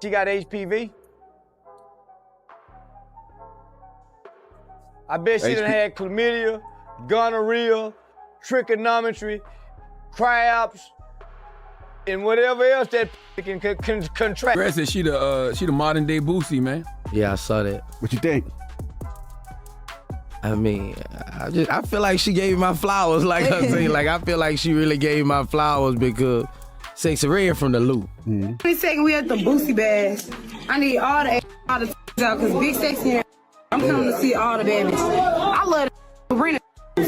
She got HPV. I bet she done had chlamydia, gonorrhea, trigonometry, cryopts, and whatever else that can contract. Brad said she the modern day Boosie, man. Yeah, I saw that. What you think? I mean, I feel like she gave me my flowers, like I say. Like, I feel like she really gave me my flowers because Sexyy Red from the loop. 22nd, we at the Boosie Bash. I need all the out because Big Sexy, I'm coming to see all the babies. I love the bring the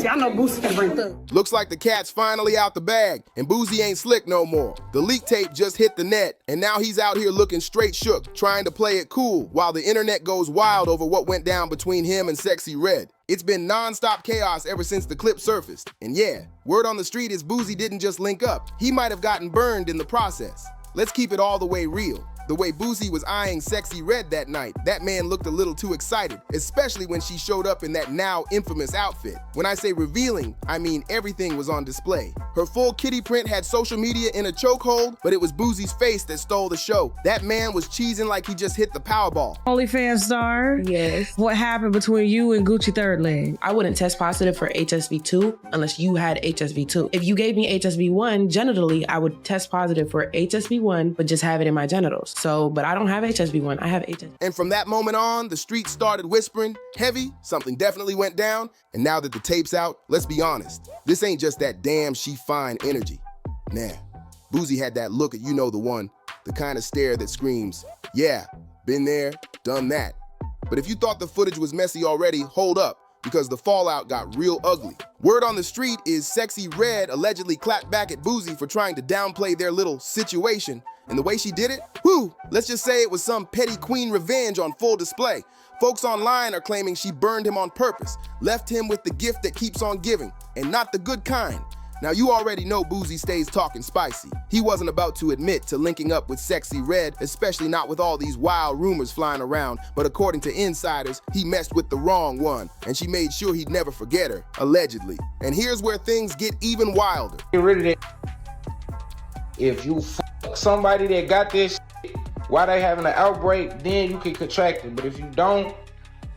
I know Boosie can bring through. Looks like the cat's finally out the bag, and Boosie ain't slick no more. The leak tape just hit the net, and now he's out here looking straight shook, trying to play it cool, while the internet goes wild over what went down between him and Sexyy Red. It's been non-stop chaos ever since the clip surfaced. And yeah, word on the street is Boosie didn't just link up. He might have gotten burned in the process. Let's keep it all the way real. The way Boosie was eyeing Sexyy Red that night, that man looked a little too excited, especially when she showed up in that now infamous outfit. When I say revealing, I mean everything was on display. Her full kitty print had social media in a chokehold, but it was Boosie's face that stole the show. That man was cheesing like he just hit the Powerball. OnlyFans star. Yes. What happened between you and Gucci third leg? I wouldn't test positive for HSV2 unless you had HSV2. If you gave me HSV1 genitally, I would test positive for HSV1, but just have it in my genitals. So, but I don't have HSV1, I have HSV. And from that moment on, the streets started whispering, heavy, something definitely went down. And now that the tape's out, let's be honest, this ain't just that damn she fine energy. Nah, Boosie had that look at you know the one, the kind of stare that screams, yeah, been there, done that. But if you thought the footage was messy already, hold up, because the fallout got real ugly. Word on the street is Sexyy Red allegedly clapped back at Boosie for trying to downplay their little situation. And the way she did it, whew, let's just say it was some petty queen revenge on full display. Folks online are claiming she burned him on purpose, left him with the gift that keeps on giving, and not the good kind. Now you already know Boosie stays talking spicy. He wasn't about to admit to linking up with Sexyy Red, especially not with all these wild rumors flying around, but according to insiders, he messed with the wrong one, and she made sure he'd never forget her, allegedly. And here's where things get even wilder. Get rid of that. If you fuck somebody that got this while they having an outbreak, then you can contract it, but if you don't,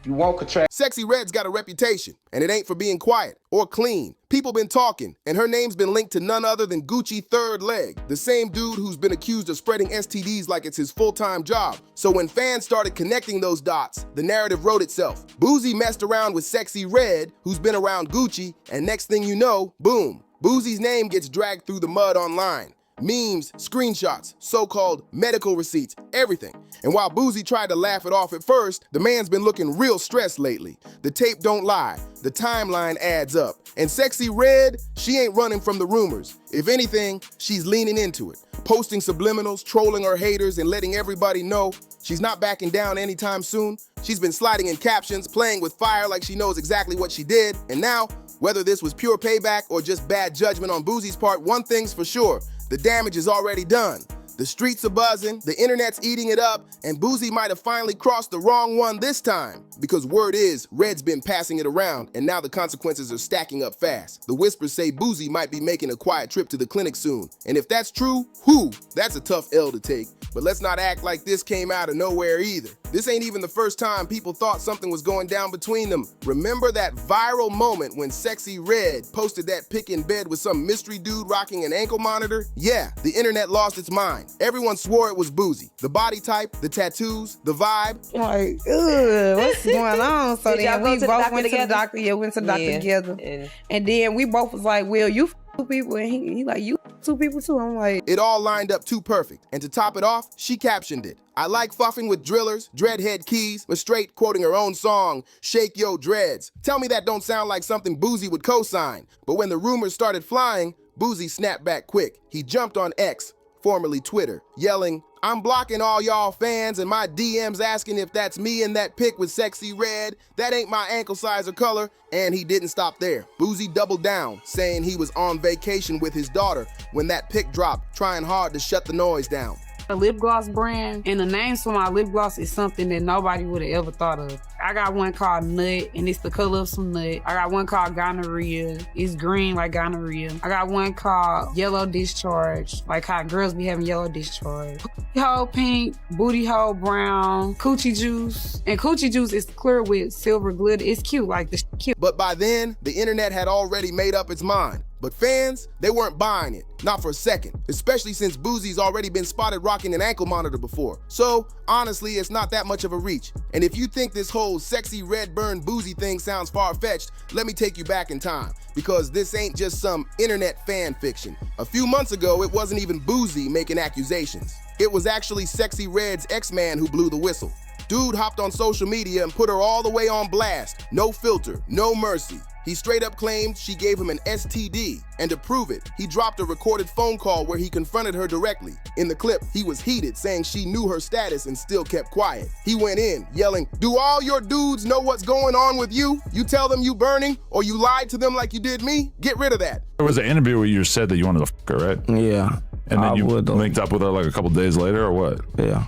you won't contract. Sexyy Red's got a reputation, and it ain't for being quiet or clean. People been talking, and her name's been linked to none other than Gucci third leg, the same dude who's been accused of spreading STDs like it's his full-time job. So when fans started connecting those dots, the narrative wrote itself. Boosie messed around with Sexyy Red, who's been around Gucci, and next thing you know, boom, Boosie's name gets dragged through the mud online. Memes, screenshots, so-called medical receipts, everything. And while Boosie tried to laugh it off at first, the man's been looking real stressed lately. The tape don't lie, the timeline adds up. And Sexyy Red, she ain't running from the rumors. If anything, she's leaning into it, posting subliminals, trolling her haters, and letting everybody know she's not backing down anytime soon. She's been sliding in captions, playing with fire like she knows exactly what she did. And now, whether this was pure payback or just bad judgment on Boosie's part, one thing's for sure. The damage is already done. The streets are buzzing, the internet's eating it up, and Boosie might have finally crossed the wrong one this time. Because word is, Red's been passing it around, and now the consequences are stacking up fast. The whispers say Boosie might be making a quiet trip to the clinic soon. And if that's true, whew, that's a tough L to take. But let's not act like this came out of nowhere either. This ain't even the first time people thought something was going down between them. Remember that viral moment when Sexyy Red posted that pic in bed with some mystery dude rocking an ankle monitor? Yeah, the internet lost its mind. Everyone swore it was Boosie. The body type, the tattoos, the vibe. Like, ugh, what's going on? So then we both went to the doctor. Yeah, went to the doctor together. Yeah. And then we both was like, well, you two people. And he like, you two people too. I'm like. It all lined up too perfect. And to top it off, she captioned it. I like fuffing with drillers, dreadhead keys, but straight quoting her own song, Shake Yo Dreads. Tell me that don't sound like something Boosie would co-sign. But when the rumors started flying, Boosie snapped back quick. He jumped on X, formerly Twitter, yelling, I'm blocking all y'all fans and my DMs asking if that's me in that pic with Sexyy Red. That ain't my ankle size or color. And he didn't stop there. Boosie doubled down, saying he was on vacation with his daughter when that pic dropped, trying hard to shut the noise down. A lip gloss brand, and the names for my lip gloss is something that nobody would have ever thought of. I got one called Nut, and it's the color of some nut. I got one called Gonorrhea. It's green like gonorrhea. I got one called Yellow Discharge, like how girls be having yellow discharge. Booty hole pink, booty hole brown, coochie juice. And coochie juice is clear with silver glitter. It's cute, like the cute. But by then, the internet had already made up its mind. But fans, they weren't buying it, not for a second, especially since Boosie's already been spotted rocking an ankle monitor before. So, honestly, it's not that much of a reach. And if you think this whole Sexyy Red burn Boosie thing sounds far-fetched, let me take you back in time, because this ain't just some internet fan fiction. A few months ago, it wasn't even Boosie making accusations. It was actually Sexyy Red's ex-man who blew the whistle. Dude hopped on social media and put her all the way on blast. No filter, no mercy. He straight up claimed she gave him an STD, and to prove it, he dropped a recorded phone call where he confronted her directly. In the clip, he was heated, saying she knew her status and still kept quiet. He went in, yelling, "Do all your dudes know what's going on with you? You tell them you burning, or you lied to them like you did me? Get rid of that." There was an interview where you said that you wanted to fuck her, right? Yeah. And then you linked up with her like a couple days later, or what? Yeah.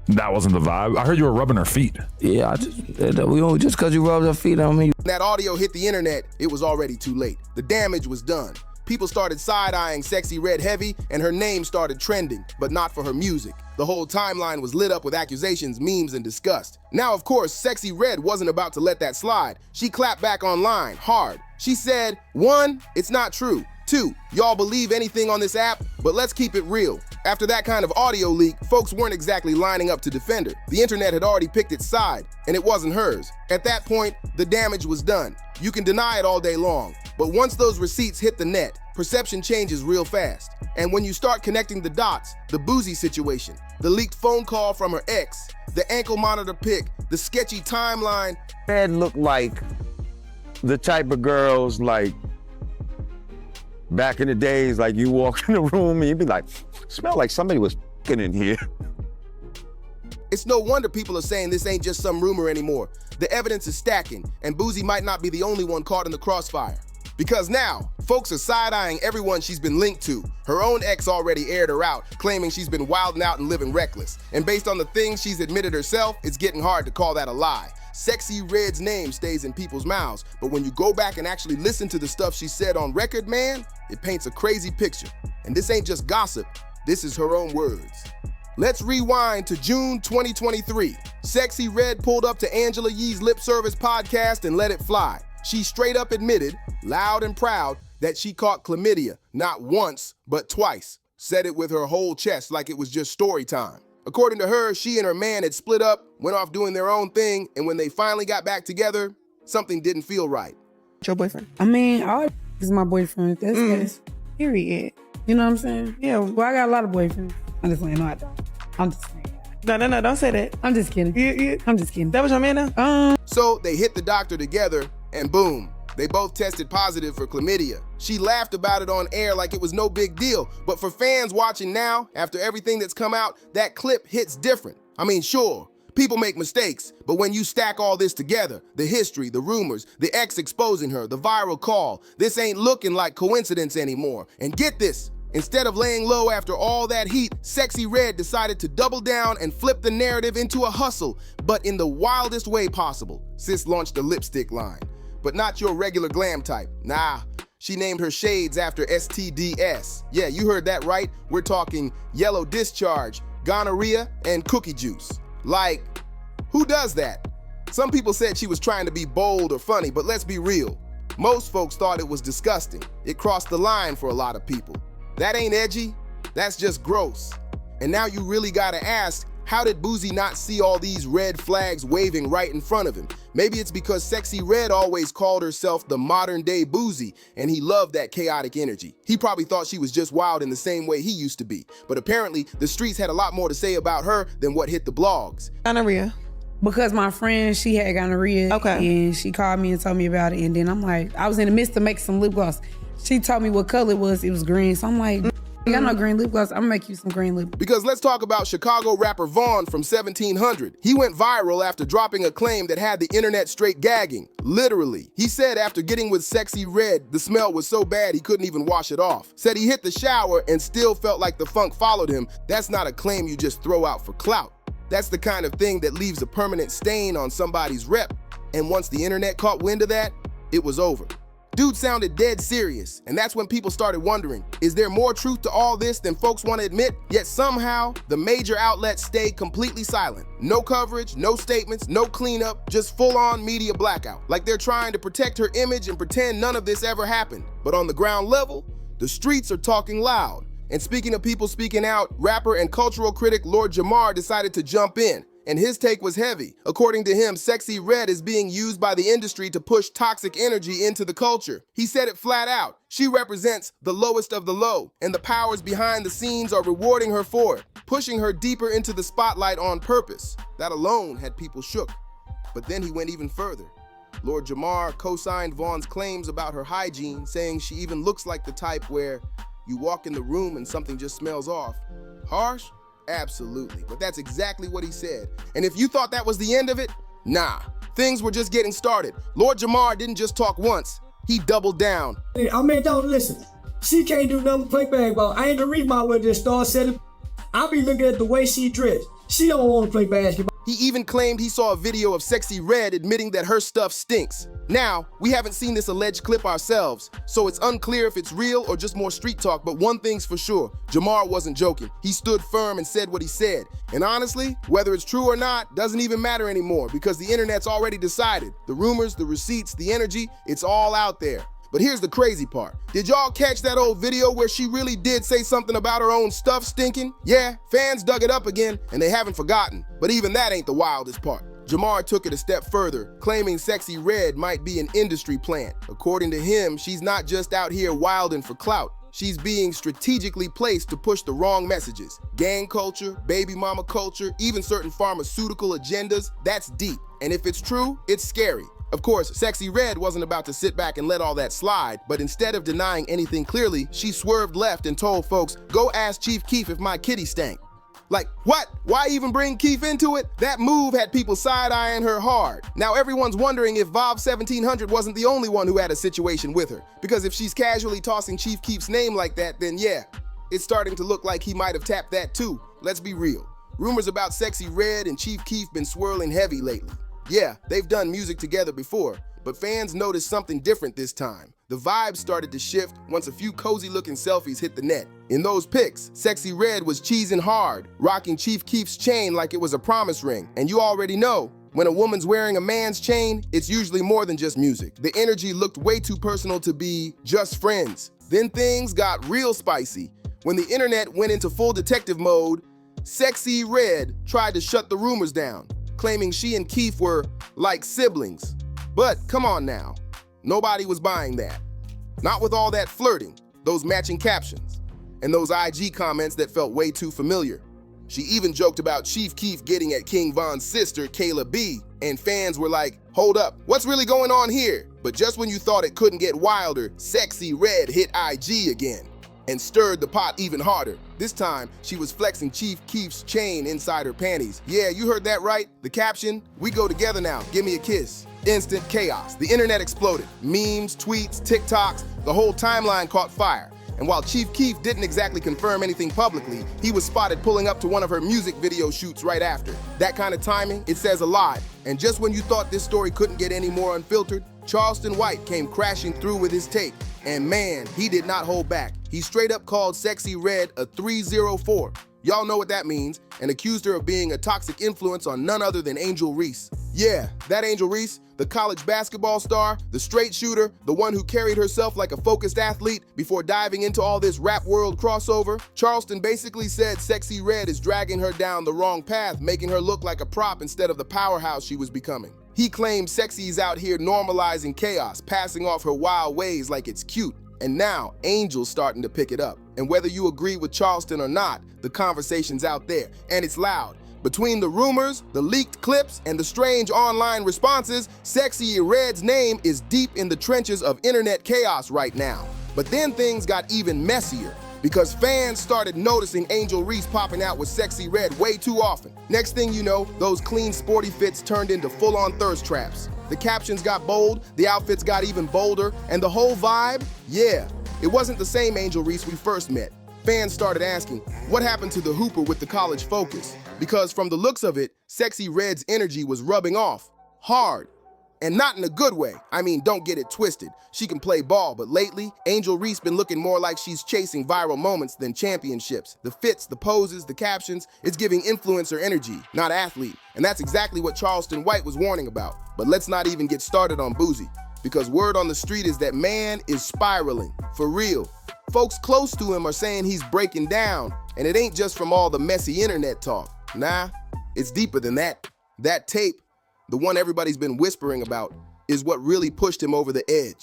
That wasn't the vibe. I heard you were rubbing her feet. Yeah, just because you rubbed her feet on me. When that audio hit the internet, it was already too late. The damage was done. People started side-eyeing Sexyy Red heavy, and her name started trending, but not for her music. The whole timeline was lit up with accusations, memes, and disgust. Now, of course, Sexyy Red wasn't about to let that slide. She clapped back online, hard. She said, 1, it's not true. 2, y'all believe anything on this app? But let's keep it real. After that kind of audio leak, folks weren't exactly lining up to defend her. The internet had already picked its side, and it wasn't hers. At that point, the damage was done. You can deny it all day long, but once those receipts hit the net, perception changes real fast. And when you start connecting the dots, the Boosie situation, the leaked phone call from her ex, the ankle monitor pic, the sketchy timeline. Red looked like the type of girls like back in the days, like you walk in the room and you'd be like, smell like somebody was f***ing in here. It's no wonder people are saying this ain't just some rumor anymore. The evidence is stacking, and Boosie might not be the only one caught in the crossfire. Because now, folks are side-eyeing everyone she's been linked to. Her own ex already aired her out, claiming she's been wilding out and living reckless. And based on the things she's admitted herself, it's getting hard to call that a lie. Sexyy Red's name stays in people's mouths, but when you go back and actually listen to the stuff she said on record, man, it paints a crazy picture. And this ain't just gossip, this is her own words. Let's rewind to June 2023. Sexyy Red pulled up to Angela Yee's Lip Service podcast and let it fly. She straight up admitted, loud and proud, that she caught chlamydia, not once, but twice. Said it with her whole chest like it was just story time. According to her, she and her man had split up, went off doing their own thing, and when they finally got back together, something didn't feel right. Your boyfriend? I mean, all is my boyfriend. That's Period. you know what I'm saying? Yeah. Well, I got a lot of boyfriends. I'm just saying, no, I don't. I'm just saying. No, don't say that. I'm just kidding. I'm just kidding. That was your man now? So they hit the doctor together, and boom, they both tested positive for chlamydia. She laughed about it on air like it was no big deal, but for fans watching now, after everything that's come out, that clip hits different. I mean, sure, people make mistakes, but when you stack all this together, the history, the rumors, the ex exposing her, the viral call, this ain't looking like coincidence anymore. And get this, instead of laying low after all that heat, Sexyy Red decided to double down and flip the narrative into a hustle, but in the wildest way possible. Sis launched a lipstick line, but not your regular glam type. Nah, she named her shades after STDs. Yeah, you heard that right. We're talking yellow discharge, gonorrhea, and cookie juice. Like, who does that? Some people said she was trying to be bold or funny, but let's be real. Most folks thought it was disgusting. It crossed the line for a lot of people. That ain't edgy, that's just gross. And now you really gotta ask, how did Boosie not see all these red flags waving right in front of him? Maybe it's because Sexyy Red always called herself the modern day Boosie, and he loved that chaotic energy. He probably thought she was just wild in the same way he used to be. But apparently, the streets had a lot more to say about her than what hit the blogs. Gonorrhea. Because my friend, she had gonorrhea. Okay. And she called me and told me about it. And then I'm like, I was in the midst of making some lip gloss. She told me what color it was green. So I'm like, I got no green lip gloss. I'm gonna make you some green lip. Because let's talk about Chicago rapper Vaughn from 1700. He went viral after dropping a claim that had the internet straight gagging. Literally. He said after getting with Sexyy Red, the smell was so bad he couldn't even wash it off. Said he hit the shower and still felt like the funk followed him. That's not a claim you just throw out for clout. That's the kind of thing that leaves a permanent stain on somebody's rep. And once the internet caught wind of that, it was over. Dude sounded dead serious, and that's when people started wondering, is there more truth to all this than folks want to admit? Yet somehow, the major outlets stayed completely silent. No coverage, no statements, no cleanup, just full-on media blackout. Like they're trying to protect her image and pretend none of this ever happened. But on the ground level, the streets are talking loud. And speaking of people speaking out, rapper and cultural critic Lord Jamar decided to jump in. And his take was heavy. According to him, Sexyy Red is being used by the industry to push toxic energy into the culture. He said it flat out. She represents the lowest of the low, and the powers behind the scenes are rewarding her for it, pushing her deeper into the spotlight on purpose. That alone had people shook. But then he went even further. Lord Jamar co-signed Vaughn's claims about her hygiene, saying she even looks like the type where you walk in the room and something just smells off. Harsh? Absolutely, but that's exactly what he said. And if you thought that was the end of it, nah, things were just getting started. Lord Jamar didn't just talk once, he doubled down. I mean, don't listen. She can't do nothing but play basketball. I ain't the reason why we're just star setting. I be looking at the way she dressed. She don't want to play basketball. He even claimed he saw a video of Sexyy Red admitting that her stuff stinks. Now, we haven't seen this alleged clip ourselves, so it's unclear if it's real or just more street talk, but one thing's for sure, Jamar wasn't joking. He stood firm and said what he said. And honestly, whether it's true or not, doesn't even matter anymore because the internet's already decided. The rumors, the receipts, the energy, it's all out there. But here's the crazy part. Did y'all catch that old video where she really did say something about her own stuff stinking? Yeah, fans dug it up again, and they haven't forgotten. But even that ain't the wildest part. Jamar took it a step further, claiming Sexyy Red might be an industry plant. According to him, she's not just out here wilding for clout. She's being strategically placed to push the wrong messages. Gang culture, baby mama culture, even certain pharmaceutical agendas, that's deep. And if it's true, it's scary. Of course, Sexyy Red wasn't about to sit back and let all that slide, but instead of denying anything clearly, she swerved left and told folks, go ask Chief Keef if my kitty stank. Like, what? Why even bring Keef into it? That move had people side-eyeing her hard. Now everyone's wondering if Vav 1700 wasn't the only one who had a situation with her. Because if she's casually tossing Chief Keef's name like that, then yeah, it's starting to look like he might have tapped that too. Let's be real. Rumors about Sexyy Red and Chief Keef been swirling heavy lately. Yeah, they've done music together before, but fans noticed something different this time. The vibe started to shift once a few cozy-looking selfies hit the net. In those pics, Sexyy Red was cheesing hard, rocking Chief Keef's chain like it was a promise ring. And you already know, when a woman's wearing a man's chain, it's usually more than just music. The energy looked way too personal to be just friends. Then things got real spicy. When the internet went into full detective mode, Sexyy Red tried to shut the rumors down, claiming she and Keef were like siblings. But come on now, nobody was buying that. Not with all that flirting, those matching captions, and those IG comments that felt way too familiar. She even joked about Chief Keef getting at King Von's sister, Kayla B, and fans were like, hold up, what's really going on here? But just when you thought it couldn't get wilder, Sexyy Red hit IG again and stirred the pot even harder. This time, she was flexing Chief Keef's chain inside her panties. Yeah, you heard that right. The caption, we go together now, give me a kiss. Instant chaos. The internet exploded. Memes, tweets, TikToks, the whole timeline caught fire. And while Chief Keef didn't exactly confirm anything publicly, he was spotted pulling up to one of her music video shoots right after. That kind of timing, it says a lot. And just when you thought this story couldn't get any more unfiltered, Charleston White came crashing through with his take. And man, he did not hold back. He straight up called Sexyy Red a 304. Y'all know what that means, and accused her of being a toxic influence on none other than Angel Reese. Yeah, that Angel Reese, the college basketball star, the straight shooter, the one who carried herself like a focused athlete before diving into all this rap world crossover. Charleston basically said Sexyy Red is dragging her down the wrong path, making her look like a prop instead of the powerhouse she was becoming. He claimed Sexy's out here normalizing chaos, passing off her wild ways like it's cute. And now, Angel's starting to pick it up. And whether you agree with Charleston or not, the conversation's out there, and it's loud. Between the rumors, the leaked clips, and the strange online responses, Sexyy Red's name is deep in the trenches of internet chaos right now. But then things got even messier, because fans started noticing Angel Reese popping out with Sexyy Red way too often. Next thing you know, those clean sporty fits turned into full-on thirst traps. The captions got bold, the outfits got even bolder, and the whole vibe, yeah, it wasn't the same Angel Reese we first met. fans started asking, what happened to the hooper with the college focus? Because from the looks of it, Sexyy Red's energy was rubbing off hard. And not in a good way. I mean, don't get it twisted. She can play ball, but lately, Angel Reese been looking more like she's chasing viral moments than championships. The fits, the poses, the captions, it's giving influencer energy, not athlete. And that's exactly what Charleston White was warning about. But let's not even get started on Boosie, because word on the street is that man is spiraling, for real. Folks close to him are saying he's breaking down, and it ain't just from all the messy internet talk. Nah, it's deeper than that. That tape, the one everybody's been whispering about, is what really pushed him over the edge.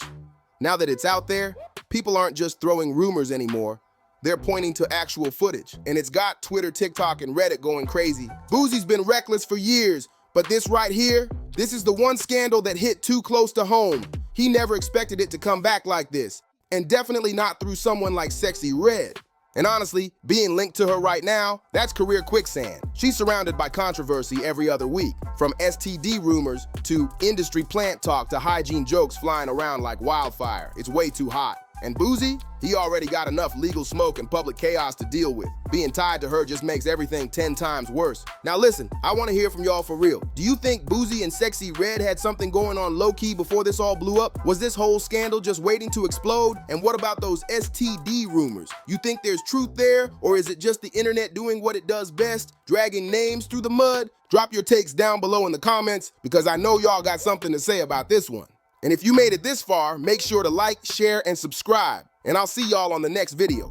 Now that it's out there, people aren't just throwing rumors anymore. They're pointing to actual footage, and it's got Twitter, TikTok, and Reddit going crazy. Boosie's been reckless for years, but this right here, this is the one scandal that hit too close to home. He never expected it to come back like this, and definitely not through someone like Sexyy Red. And honestly, being linked to her right now, that's career quicksand. She's surrounded by controversy every other week, from STD rumors to industry plant talk to hygiene jokes flying around like wildfire. It's way too hot. And Boosie, he already got enough legal smoke and public chaos to deal with. Being tied to her just makes everything 10 times worse. Now listen, I want to hear from y'all for real. Do you think Boosie and Sexyy Red had something going on low-key before this all blew up? Was this whole scandal just waiting to explode? And what about those STD rumors? You think there's truth there, or is it just the internet doing what it does best, dragging names through the mud? Drop your takes down below in the comments, because I know y'all got something to say about this one. And if you made it this far, make sure to like, share, and subscribe. And I'll see y'all on the next video.